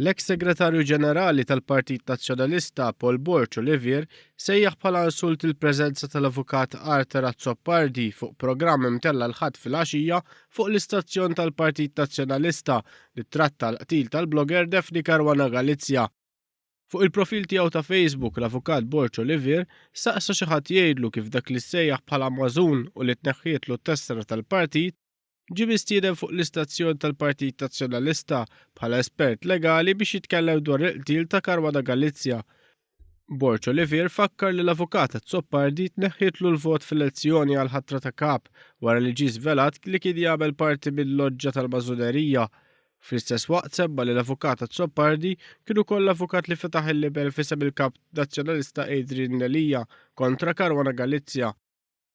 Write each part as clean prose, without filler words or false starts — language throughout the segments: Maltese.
L-eks segretarju ġenerali tal-Partit Nazzjonalista Paul Borch Olivier sejjaħ bħala insult il-preżenza tal-avukat Arthur Azzopardi fuq programm imtella l-ħadd fil-għaxija fuq l-istazzjon tal-Partit Nazzjonalista li tratta l-qtil tal-blogger Daphne Caruana Galizia. Fuq il-profil tiegħu ta' Facebook l-avukat Borch Olivier saqsa xi ħadd jgħidlu kif dak li sejjaħ bħala mażun u li tneħħietlu t-tessera tal-partit ġie mistieden fuq l-istazzjon tal-Partit Nazzjonalista bħala espert legali biex jitkellem dwar il-qtil ta' Caruana Galizia. Borch Olivier fakkar li l-avukat Azzopardi tneħħietlu l-vot fil-elezzjoni għal ħatra ta' kap wara li ġie żvelat li kien jagħmel parti mill-loġġa tal-Mażunerija. Fl-istess waqt sebba li l-avukat Azzopardi kien ukoll l-avukat li fetaħ il-libel fisem il-kap nazzjonalista Adrian Nelija kontra Caruana Galizia.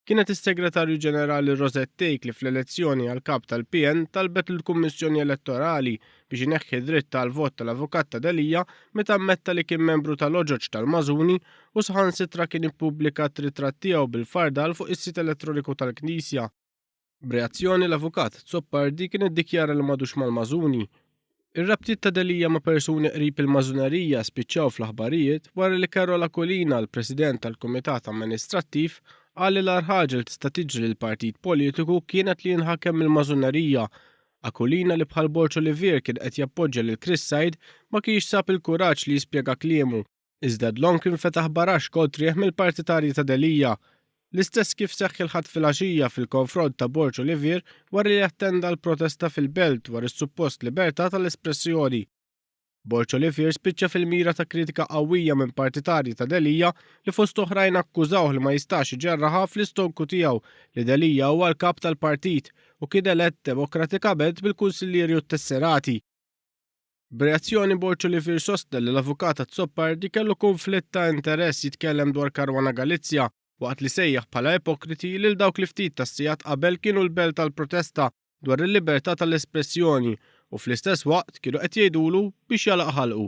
Kienet is-Segretarju Ġenerali Rosette Take li fl-elezzjoni għal kap tal-PN talbet lill-Kummissjoni Elettorali biex ineħħi dritt tal-vot tal-avukat ta' Delija meta ammetta li kien membru tal-Oġoġ tal-Mażuni u saħansitra kien ippubblika t-ritratt tiegħu bil-fardal fuq is-sit elettroniku tal-Knisja. B'reazzjoni l-avukat Azzopardi kien iddikjara li m'għadux mal-Mażuni. Ir-rabtiet ta' Delija ma' persuni qrib il-Mażunerija spiċċaw fl-aħbarijiet wara li Carola Akulina, l-President tal-Kumitat Amministrattiv, qal li l-ar ħaġa li tista' tiġri lill-partit politiku kienet li jinħakem il-Mażunerija. Akulina li bħal Borch Olivier kien qed jappoġġja lil Chris Said ma kienx sab il-kuraġġ li jispjega kliemu. Iżda dlon kien fetaħ barax kontrih mill-partitarji ta' Delija. L-istess kif seħħ il-ħadd fil-għaxija fil-konfront ta' Borch Olivier wara li attenda l-protesta fil-Belt dwar is-suppost libertà tal-espressjoni. Borch Olivier spiċċa fil-mira ta' kritika qawwija minn partitarji ta' Delija li fost oħrajn akkużawh li ma jistax iġerraħa fl-istonku tiegħu li Delija huwa l-kap tal-partit u kien elett demokratikament bil-kunsillieri u t-tesserati. B'reazzjoni Borch Olivier sostna li l-avukat Azzopardi kellu konflitt ta' interess jitkellem dwar Caruana Galizia waqt li sejjaħ bħala ipokriti lil dawk li ftit tas-sigħat qabel kienu l-belt tal-protesta dwar il-libertà tal-espressjoni u fl-istess waqt kienu qed jgħidulu biex jalaq ħalqu.